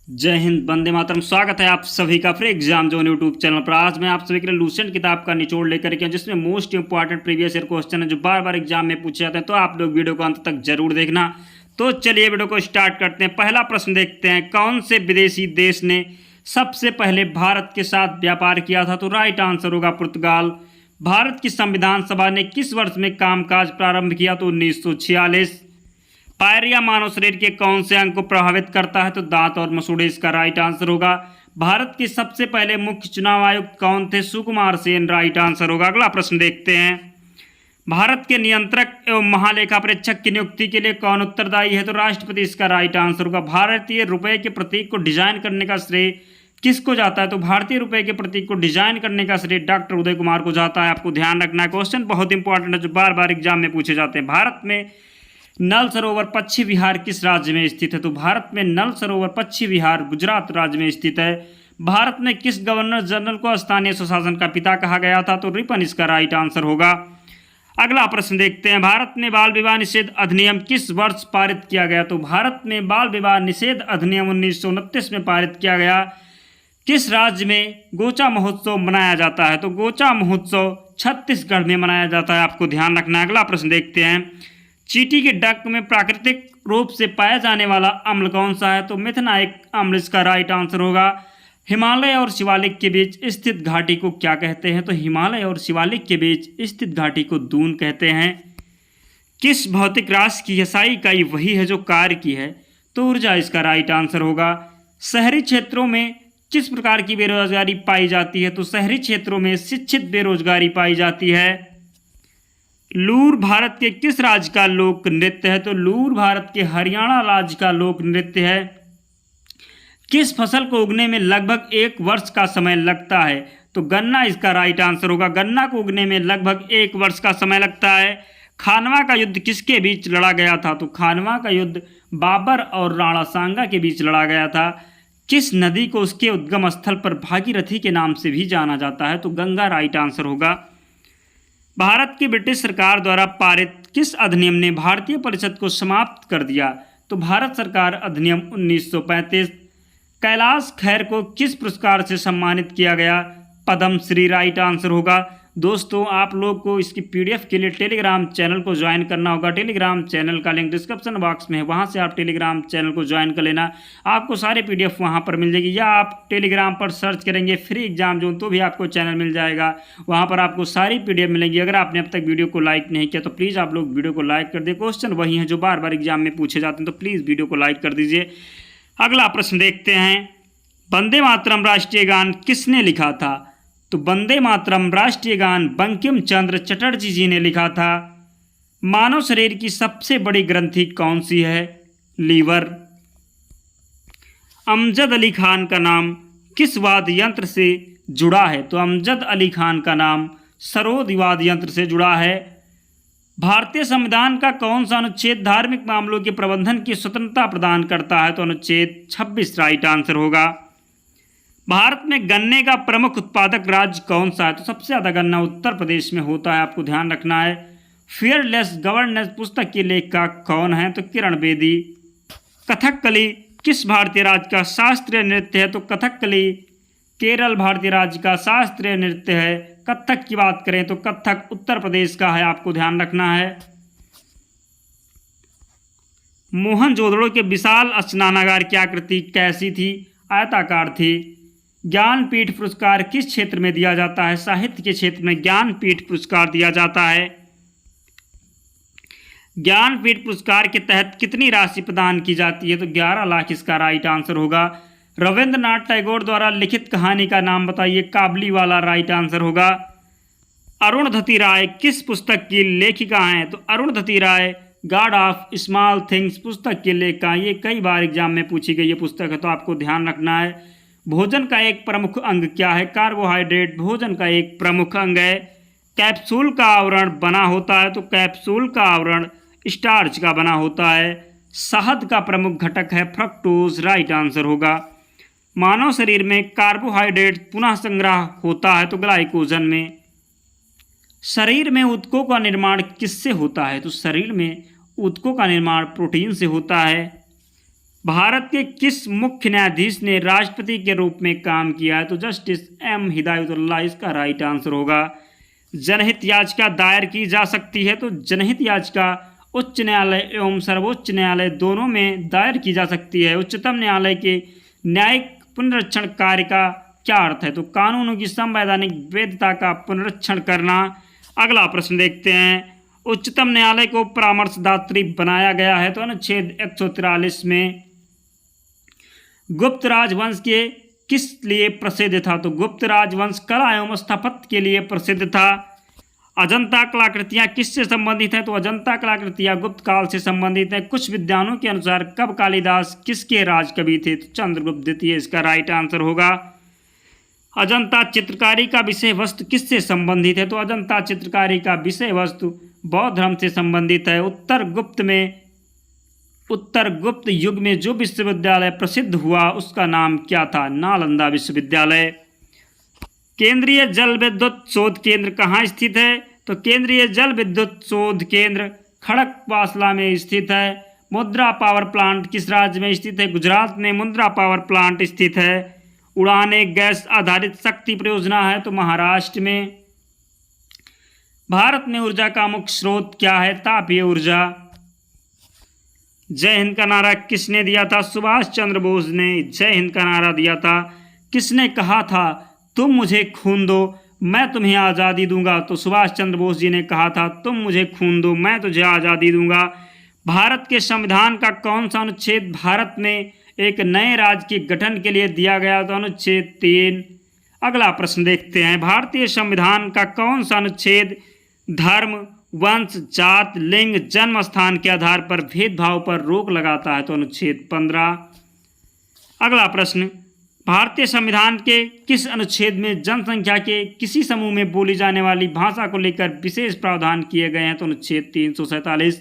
जय हिंद, वंदे मातरम। स्वागत है आप सभी का फिर एग्जाम जोन यूट्यूब चैनल पर। आज मैं आप सभी के लिए लूसेंट किताब का निचोड़ लेकर के जिसमें most important previous year question है जो बार बार एग्जाम में पूछे जाते हैं, तो आप लोग वीडियो को अंत तक जरूर देखना। तो चलिए वीडियो को स्टार्ट करते हैं। पहला प्रश्न देखते हैं, कौन से विदेशी देश ने सबसे पहले भारत के साथ व्यापार किया था? तो राइट आंसर होगा पुर्तगाल। भारत की संविधान सभा ने किस वर्ष में कामकाज प्रारंभ किया? तो 1946। पायरिया मानव शरीर के कौन से अंग को प्रभावित करता है? तो दांत और मसूड़े इसका राइट आंसर होगा। भारत के सबसे पहले मुख्य चुनाव आयुक्त कौन थे? सुकुमार सेन राइट आंसर होगा। अगला प्रश्न देखते हैं, भारत के नियंत्रक एवं महालेखा परीक्षक की नियुक्ति के लिए कौन उत्तरदायी है? तो राष्ट्रपति इसका राइट आंसर होगा। भारतीय रुपए के प्रतीक को डिजाइन करने का श्रेय किसको जाता है? तो भारतीय रुपए के प्रतीक को डिजाइन करने का श्रेय डॉक्टर उदय कुमार को जाता है। आपको ध्यान रखना है, क्वेश्चन बहुत इंपॉर्टेंट है जो बार बार एग्जाम में पूछे जाते हैं। भारत में नल सरोवर पश्चिम विहार किस राज्य में स्थित है? तो भारत में नल सरोवर पश्चिम विहार गुजरात राज्य में स्थित है। भारत में किस गवर्नर जनरल को स्थानीय स्वशासन का पिता कहा गया था? तो रिपन इसका राइट आंसर होगा। अगला प्रश्न देखते हैं, भारत में बाल विवाह निषेध अधिनियम किस वर्ष पारित किया गया? तो भारत में बाल विवाह निषेध अधिनियम 1929 में पारित किया गया। किस राज्य में गोचा महोत्सव मनाया जाता है? तो गोचा महोत्सव छत्तीसगढ़ में मनाया जाता है। आपको ध्यान रखना है। अगला प्रश्न देखते हैं, चींटी के डंक में प्राकृतिक रूप से पाया जाने वाला अम्ल कौन सा है? तो मिथनाइक अम्ल इसका राइट आंसर होगा। हिमालय और शिवालिक के बीच स्थित घाटी को क्या कहते हैं? तो हिमालय और शिवालिक के बीच स्थित घाटी को दून कहते हैं। किस भौतिक राशि की SI इकाई वही है जो कार्य की है? तो ऊर्जा इसका राइट आंसर होगा। शहरी क्षेत्रों में किस प्रकार की बेरोजगारी पाई जाती है? तो शहरी क्षेत्रों में शिक्षित बेरोजगारी पाई जाती है। लूर भारत के किस राज्य का लोक नृत्य है? तो लूर भारत के हरियाणा राज्य का लोक नृत्य है। किस फसल को उगने में लगभग 1 वर्ष का समय लगता है? तो गन्ना इसका राइट आंसर होगा। गन्ना को उगने में लगभग 1 वर्ष का समय लगता है। खानवा का युद्ध किसके बीच लड़ा गया था? तो खानवा का युद्ध बाबर और राणा सांगा के बीच लड़ा गया था। किस नदी को उसके उद्गम स्थल पर भागीरथी के नाम से भी जाना जाता है? तो गंगा राइट आंसर होगा। भारत की ब्रिटिश सरकार द्वारा पारित किस अधिनियम ने भारतीय परिषद को समाप्त कर दिया? तो भारत सरकार अधिनियम 1935। कैलाश खैर को किस पुरस्कार से सम्मानित किया गया? पद्म श्री राइट आंसर होगा। दोस्तों, आप लोग को इसकी PDF के लिए टेलीग्राम चैनल को ज्वाइन करना होगा। टेलीग्राम चैनल का लिंक डिस्क्रिप्शन बॉक्स में है, वहां से आप टेलीग्राम चैनल को ज्वाइन कर लेना। आपको सारे PDF वहां पर मिल जाएगी, या आप टेलीग्राम पर सर्च करेंगे फ्री एग्जाम जोन तो भी आपको चैनल मिल जाएगा। वहां पर आपको सारी PDF मिलेंगी। अगर आपने अब तक वीडियो को लाइक नहीं किया तो प्लीज़ आप लोग वीडियो को लाइक कर दे। क्वेश्चन वही हैं जो बार बार एग्जाम में पूछे जाते हैं, तो प्लीज़ वीडियो को लाइक कर दीजिए। अगला प्रश्न देखते हैं, वंदे मातरम राष्ट्रीय गान किसने लिखा था? तो वंदे मातरम राष्ट्रीय गान बंकिम चंद्र चटर्जी जी ने लिखा था। मानव शरीर की सबसे बड़ी ग्रंथि कौन सी है? लीवर। अमजद अली खान का नाम किस वाद्य यंत्र से जुड़ा है? तो अमजद अली खान का नाम सरोद वाद्य यंत्र से जुड़ा है। भारतीय संविधान का कौन सा अनुच्छेद धार्मिक मामलों के प्रबंधन की स्वतंत्रता प्रदान करता है? तो अनुच्छेद 26 राइट आंसर होगा। भारत में गन्ने का प्रमुख उत्पादक राज्य कौन सा है? तो सबसे ज़्यादा गन्ना उत्तर प्रदेश में होता है। आपको ध्यान रखना है। फियरलेस गवर्नेंस पुस्तक के लेखक कौन है? तो किरण बेदी। कथकली किस भारतीय राज्य का शास्त्रीय नृत्य है? तो कथकली केरल भारतीय राज्य का शास्त्रीय नृत्य है। कथक की बात करें तो कथक उत्तर प्रदेश का है। आपको ध्यान रखना है। मोहनजोदड़ो के विशाल स्नानागार की आकृति कैसी थी? आयताकार थी। ज्ञानपीठ पुरस्कार किस क्षेत्र में दिया जाता है? साहित्य के क्षेत्र में ज्ञानपीठ पुरस्कार दिया जाता है। ज्ञानपीठ पुरस्कार के तहत कितनी राशि प्रदान की जाती है? तो 11 लाख इसका राइट आंसर होगा। रविंद्रनाथ टैगोर द्वारा लिखित कहानी का नाम बताइए। काबली वाला राइट आंसर होगा। अरुणधति राय किस पुस्तक की लेखिका हैं? तो अरुणधति राय गॉड ऑफ स्मॉल थिंग्स पुस्तक के लेखिका। ये कई बार एग्जाम में पूछी गई ये पुस्तक है, तो आपको ध्यान रखना है। भोजन का एक प्रमुख अंग क्या है? कार्बोहाइड्रेट भोजन का एक प्रमुख अंग है। कैप्सूल का आवरण बना होता है? तो कैप्सूल का आवरण स्टार्च का बना होता है। शहद का प्रमुख घटक है फ्रक्टोज राइट आंसर होगा। मानव शरीर में कार्बोहाइड्रेट पुनः संग्रह होता है? तो ग्लाइकोजन में। शरीर में ऊतकों का निर्माण किससे होता है? तो शरीर में ऊतकों का निर्माण प्रोटीन से होता है। भारत के किस मुख्य न्यायाधीश ने राष्ट्रपति के रूप में काम किया है? तो जस्टिस एम हिदायतुल्लाह इसका राइट आंसर होगा। जनहित याचिका दायर की जा सकती है, तो जनहित याचिका उच्च न्यायालय एवं सर्वोच्च न्यायालय दोनों में दायर की जा सकती है। उच्चतम न्यायालय के न्यायिक पुनरीक्षण कार्य का क्या अर्थ है? तो कानूनों की संवैधानिक वैधता का पुनरीक्षण करना। अगला प्रश्न देखते हैं, उच्चतम न्यायालय को परामर्शदात्री बनाया गया है, तो अनुच्छेद 143 में। गुप्त राजवंश के किस लिए प्रसिद्ध था? तो गुप्त राजवंश कला एवं स्थापत्य के लिए प्रसिद्ध था। अजंता कलाकृतियाँ किससे संबंधित है? तो अजंता कलाकृतियाँ गुप्त काल से संबंधित है। कुछ विद्वानों के अनुसार कब कालिदास किसके राजकवि थे? तो चंद्रगुप्त द्वितीय इसका राइट आंसर होगा। अजंता चित्रकारी का विषय वस्तु किससे संबंधित है? तो अजंता चित्रकारी का विषय वस्तु बौद्ध धर्म से संबंधित है। उत्तर गुप्त युग में जो विश्वविद्यालय प्रसिद्ध हुआ उसका नाम क्या था? नालंदा विश्वविद्यालय। केंद्रीय जल विद्युत शोध केंद्र कहाँ स्थित है? तो केंद्रीय जल विद्युत शोध केंद्र खड़कवासला में स्थित है। मुद्रा पावर प्लांट किस राज्य में स्थित है? गुजरात में मुद्रा पावर प्लांट स्थित है। उड़ान एक गैस आधारित शक्ति परियोजना है, तो महाराष्ट्र में। भारत में ऊर्जा का मुख्य स्रोत क्या है? तापीय ऊर्जा। जय हिंद का नारा किसने दिया था? सुभाष चंद्र बोस ने जय हिंद का नारा दिया था। किसने कहा था तुम मुझे खून दो मैं तुम्हें आज़ादी दूंगा? तो सुभाष चंद्र बोस जी ने कहा था तुम मुझे खून दो मैं तुझे आज़ादी दूंगा। भारत के संविधान का कौन सा अनुच्छेद भारत में एक नए राज्य के गठन के लिए दिया गया? तो अनुच्छेद 3। अगला प्रश्न देखते हैं, भारतीय संविधान का कौन सा अनुच्छेद धर्म, वंश, जात, लिंग, जन्म स्थान के आधार पर भेदभाव पर रोक लगाता है? तो अनुच्छेद 15। अगला प्रश्न, भारतीय संविधान के किस अनुच्छेद में जनसंख्या के किसी समूह में बोली जाने वाली भाषा को लेकर विशेष प्रावधान किए गए हैं? तो अनुच्छेद 347।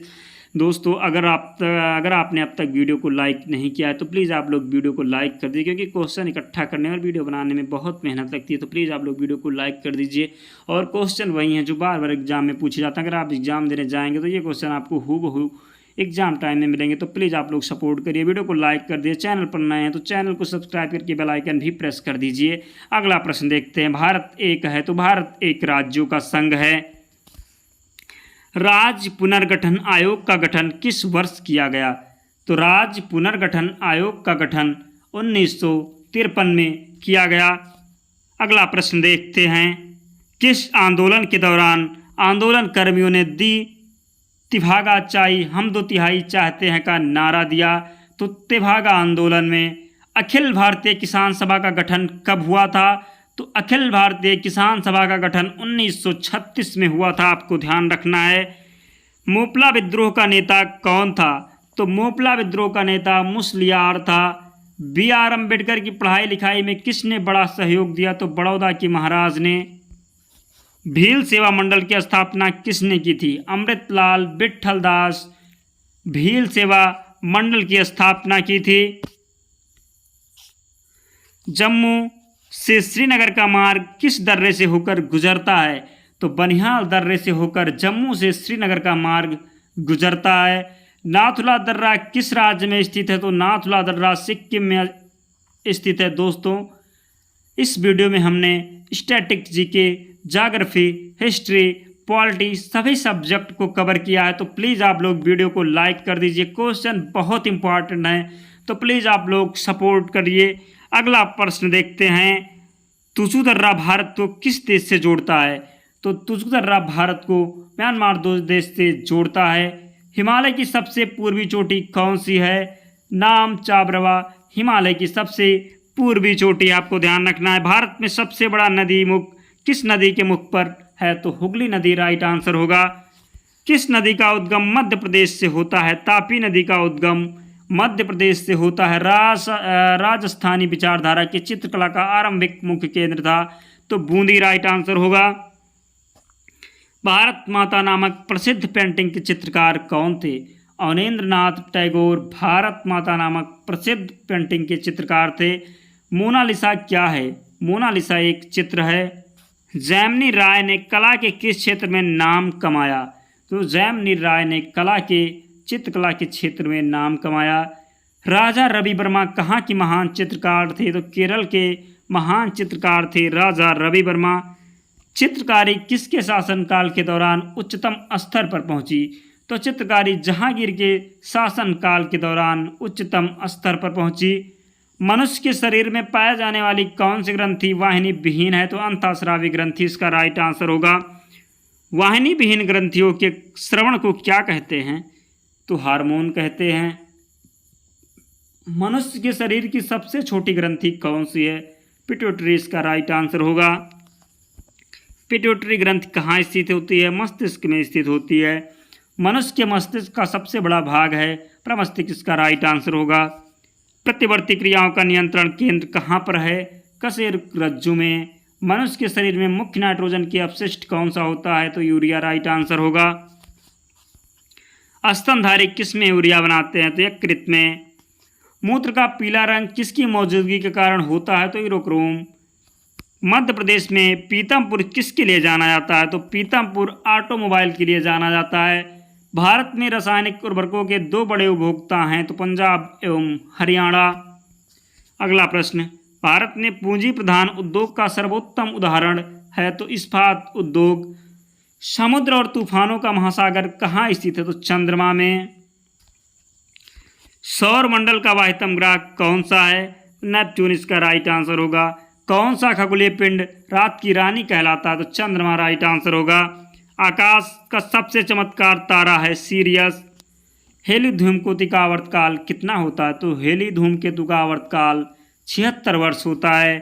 दोस्तों अगर आपने अब तक वीडियो को लाइक नहीं किया है तो प्लीज़ आप लोग वीडियो को लाइक कर दीजिए, क्योंकि क्वेश्चन इकट्ठा करने और वीडियो बनाने में बहुत मेहनत लगती है। तो प्लीज़ आप लोग वीडियो को लाइक कर दीजिए। और क्वेश्चन वही हैं जो बार बार एग्जाम में पूछे जाते हैं। अगर आप एग्जाम देने जाएंगे तो ये क्वेश्चन आपको हूबहू एग्जाम टाइम में मिलेंगे। तो प्लीज़ आप लोग सपोर्ट करिए, वीडियो को लाइक कर दिए। चैनल पर नए हैं तो चैनल को सब्सक्राइब करके बेल आइकन भी प्रेस कर दीजिए। अगला प्रश्न देखते हैं, भारत एक है, तो भारत एक राज्यों का संघ है। राज्य पुनर्गठन आयोग का गठन किस वर्ष किया गया? तो राज्य पुनर्गठन आयोग का गठन 1953 में किया गया। अगला प्रश्न देखते हैं, किस आंदोलन के दौरान आंदोलन कर्मियों ने दी तिभागा चाई हम 2/3 चाहते हैं का नारा दिया? तो तिभागा आंदोलन में। अखिल भारतीय किसान सभा का गठन कब हुआ था? तो अखिल भारतीय किसान सभा का गठन 1936 में हुआ था, आपको ध्यान रखना है। मोपला विद्रोह का नेता कौन था? तो मोपला विद्रोह का नेता मुसलियार था। BR अम्बेडकर की पढ़ाई लिखाई में किसने बड़ा सहयोग दिया? तो बड़ौदा के महाराज ने। भील सेवा मंडल की स्थापना किसने की थी? अमृतलाल विट्ठलदास भील सेवा मंडल की स्थापना की थी। जम्मू से श्रीनगर का मार्ग किस दर्रे से होकर गुजरता है? तो बनिहाल दर्रे से होकर जम्मू से श्रीनगर का मार्ग गुजरता है। नाथुला दर्रा किस राज्य में स्थित है? तो नाथुला दर्रा सिक्किम में स्थित है। दोस्तों इस वीडियो में हमने statics, GK, geography, history, polity सभी सब्जेक्ट को कवर किया है। तो प्लीज़ आप लोग वीडियो को लाइक कर दीजिए, क्वेश्चन बहुत इंपॉर्टेंट है, तो प्लीज़ आप लोग सपोर्ट करिए। अगला प्रश्न देखते हैं, तुसु दर्रा भारत को किस देश से जोड़ता है? तो तुसु दर्रा भारत को म्यांमार देश से जोड़ता है। हिमालय की सबसे पूर्वी चोटी कौन सी है? नाम चाबरवा हिमालय की सबसे पूर्वी चोटी, आपको ध्यान रखना है। भारत में सबसे बड़ा नदी मुख किस नदी के मुख पर है? तो हुगली नदी राइट आंसर होगा। किस नदी का उद्गम मध्य प्रदेश से होता है? तापी नदी का उद्गम मध्य प्रदेश से होता है। राजस्थानी विचारधारा की चित्रकला का आरंभिक मुख्य केंद्र था, तो बूंदी राइट आंसर होगा। भारत माता नामक प्रसिद्ध पेंटिंग के चित्रकार कौन थे? अवनींद्र नाथ टैगोर भारत माता नामक प्रसिद्ध पेंटिंग के चित्रकार थे। मोनालिसा क्या है? मोनालिसा एक चित्र है। जैमिनी राय ने कला के किस क्षेत्र में नाम कमाया? तो जैमिनी राय ने कला के चित्रकला के क्षेत्र में नाम कमाया। राजा रवि वर्मा कहाँ के महान चित्रकार थे? तो केरल के महान चित्रकार थे राजा रवि वर्मा। चित्रकारी किसके शासनकाल के दौरान उच्चतम स्तर पर पहुंची? तो चित्रकारी जहांगीर के शासनकाल के दौरान उच्चतम स्तर पर पहुंची। मनुष्य के शरीर में पाया जाने वाली कौन सी ग्रंथि वाहिनी विहीन है? तो अंतःस्रावी ग्रंथि इसका राइट आंसर होगा। वाहिनी विहीन ग्रंथियों के श्रवण को क्या कहते हैं? तो हार्मोन कहते हैं। मनुष्य के शरीर की सबसे छोटी ग्रंथि कौन सी है? पिट्यूटरी इसका राइट आंसर होगा। पिट्यूटरी ग्रंथि कहाँ स्थित होती है? मस्तिष्क में स्थित होती है। मनुष्य के मस्तिष्क का सबसे बड़ा भाग है प्रमस्तिष्क, इसका राइट आंसर होगा। प्रतिवर्ती क्रियाओं का नियंत्रण केंद्र कहाँ पर है? कशेरुक रज्जु में। मनुष्य के शरीर में मुख्य नाइट्रोजन के अपशिष्ट कौन सा होता है? तो यूरिया राइट आंसर होगा। स्तनधारी किस में यूरिया बनाते हैं? तो यकृत में। मूत्र का पीला रंग किसकी मौजूदगी के कारण होता है? तो यूरोक्रोम। मध्य प्रदेश में पीतमपुर किसके लिए जाना जाता है? तो पीतमपुर ऑटोमोबाइल के लिए जाना जाता है। भारत में रासायनिक उर्वरकों के दो बड़े उपभोक्ता हैं, तो पंजाब एवं हरियाणा। अगला प्रश्न, भारत में पूंजी प्रधान उद्योग का सर्वोत्तम उदाहरण है? तो इस्पात उद्योग। समुद्र और तूफानों का महासागर कहाँ स्थित है? तो चंद्रमा में। सौर मंडल का वाहितम ग्रह कौन सा है? नेपच्यून इसका राइट आंसर होगा। कौन सा खगोलीय पिंड रात की रानी कहलाता है? तो चंद्रमा राइट आंसर होगा। आकाश का सबसे चमत्कार तारा है सीरियस। हेली धूमकेतु का आवर्तकाल कितना होता है? तो हेली धूमकेतु का आवर्तकाल 76 वर्ष होता है।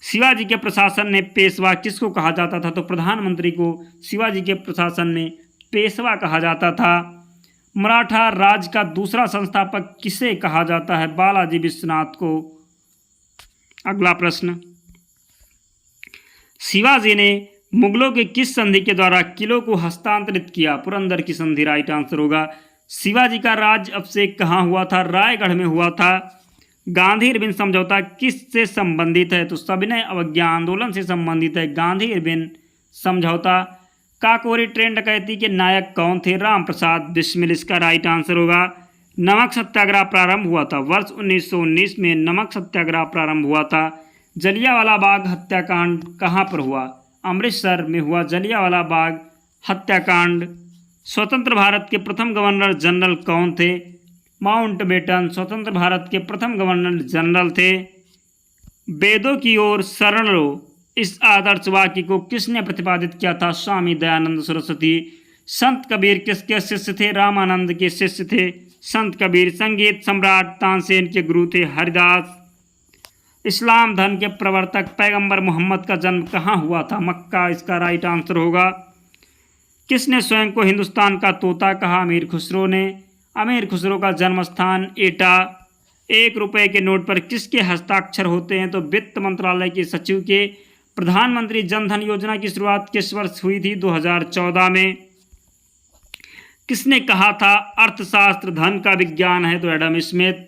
शिवाजी के प्रशासन में पेशवा किसको कहा जाता था? तो प्रधानमंत्री को शिवाजी के प्रशासन में पेशवा कहा जाता था। मराठा राज्य का दूसरा संस्थापक किसे कहा जाता है? बालाजी विश्वनाथ को। अगला प्रश्न, शिवाजी ने मुगलों के किस संधि के द्वारा किलों को हस्तांतरित किया? पुरंदर की संधि राइट आंसर होगा। शिवाजी का राज्य अभिषेक कहाँ हुआ था? रायगढ़ में हुआ था। गांधी इरविन समझौता किससे संबंधित है? तो सविनय अवज्ञा आंदोलन से संबंधित है गांधी इरविन समझौता। काकोरी ट्रेन डकैती के नायक कौन थे? राम प्रसाद बिस्मिल इसका राइट आंसर होगा। नमक सत्याग्रह प्रारंभ हुआ था वर्ष 1919 में। नमक सत्याग्रह प्रारंभ हुआ था। जलियांवाला बाग हत्याकांड कहाँ पर हुआ? अमृतसर में हुआ जलियांवाला बाग हत्याकांड। स्वतंत्र भारत के प्रथम गवर्नर जनरल कौन थे? माउंटबेटन स्वतंत्र भारत के प्रथम गवर्नर जनरल थे। वेदों की ओर शरण लो, इस आदर्श वाक्य को किसने प्रतिपादित किया था? स्वामी दयानंद सरस्वती। संत कबीर किसके शिष्य थे? रामानंद के शिष्य थे संत कबीर। संगीत सम्राट तानसेन के गुरु थे हरिदास। इस्लाम धर्म के प्रवर्तक पैगंबर मोहम्मद का जन्म कहाँ हुआ था? मक्का इसका राइट आंसर होगा। किसने स्वयं को हिंदुस्तान का तोता कहा? अमीर खुसरो ने। अमीर खुसरो का जन्म स्थान एटा। 1 रुपये के नोट पर किसके हस्ताक्षर होते हैं? तो वित्त मंत्रालय के सचिव के। प्रधानमंत्री जनधन योजना की शुरुआत किस वर्ष हुई थी? 2014 में। किसने कहा था अर्थशास्त्र धन का विज्ञान है? तो एडम स्मिथ।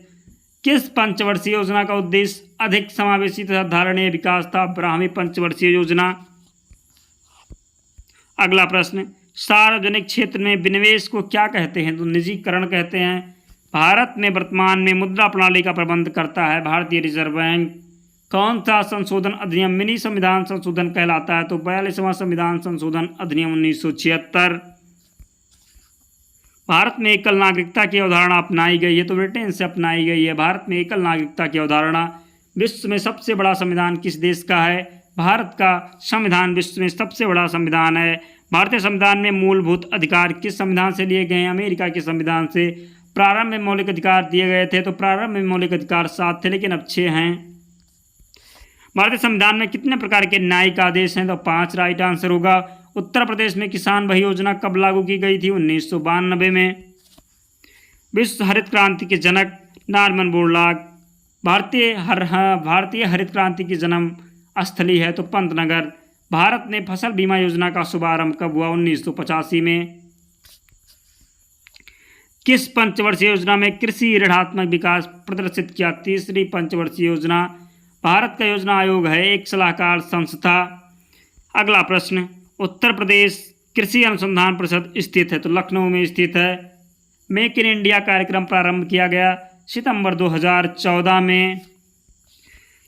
किस पंचवर्षीय योजना का उद्देश्य अधिक समावेशी तथा धारणीय विकास था? ब्राह्मी पंचवर्षीय योजना। अगला प्रश्न, सार्वजनिक क्षेत्र में विनिवेश को क्या कहते हैं? तो निजीकरण कहते हैं। भारत में वर्तमान में मुद्रा प्रणाली का प्रबंध करता है भारतीय रिजर्व बैंक। कौन सा संशोधन अधिनियम मिनी संविधान संशोधन कहलाता है? तो 42वां संविधान संशोधन अधिनियम 1976। भारत में एकल नागरिकता की अवधारणा अपनाई गई है? तो ब्रिटेन से अपनाई गई है भारत में एकल नागरिकता की अवधारणा। विश्व में सबसे बड़ा संविधान किस देश का है? भारत का संविधान विश्व में सबसे बड़ा संविधान है। भारतीय संविधान में मूलभूत अधिकार किस संविधान से लिए गए हैं? अमेरिका के संविधान से। प्रारंभ में मौलिक अधिकार दिए गए थे? तो प्रारंभ में मौलिक अधिकार 7 थे, लेकिन अब 6 हैं। भारतीय संविधान में कितने प्रकार के न्यायिक आदेश हैं? तो 5 राइट आंसर होगा। उत्तर प्रदेश में किसान वही योजना कब लागू की गई थी? 1992 में। विश्व हरित क्रांति के जनक नॉर्मन बोरलॉग। भारतीय हरित क्रांति की जन्म स्थली है? तो पंतनगर। भारत ने फसल बीमा योजना का शुभारंभ कब हुआ? 1985 में। किस पंचवर्षीय योजना में कृषि ऋणात्मक विकास प्रदर्शित किया? तीसरी पंचवर्षीय योजना। भारत का योजना आयोग है एक सलाहकार संस्था। अगला प्रश्न, उत्तर प्रदेश कृषि अनुसंधान परिषद स्थित है? तो लखनऊ में स्थित है। मेक इन इंडिया कार्यक्रम प्रारंभ किया गया सितंबर 2014 में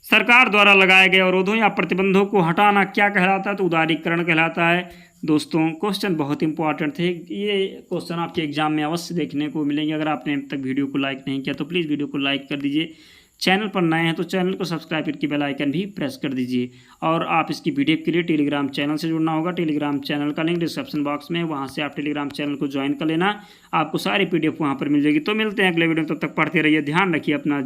सरकार द्वारा लगाए गए अवरोधों या प्रतिबंधों को हटाना क्या कहलाता है? तो उदारीकरण कहलाता है। दोस्तों क्वेश्चन बहुत इंपॉर्टेंट थे, ये क्वेश्चन आपके एग्जाम में अवश्य देखने को मिलेंगे। अगर आपने अब तक वीडियो को लाइक नहीं किया तो प्लीज़ वीडियो को लाइक कर दीजिए। चैनल पर नए हैं तो चैनल को सब्सक्राइब करके बेल आइकन भी प्रेस कर दीजिए। और आप इसकी पीडीएफ के लिए टेलीग्राम चैनल से जुड़ना होगा। टेलीग्राम चैनल का लिंक डिस्क्रिप्शन बॉक्स में, वहाँ से आप टेलीग्राम चैनल को ज्वाइन कर लेना, आपको सारी पीडीएफ वहाँ पर मिल जाएगी। तो मिलते हैं अगले वीडियो में, तब तक पढ़ते रहिए, ध्यान रखिए अपना।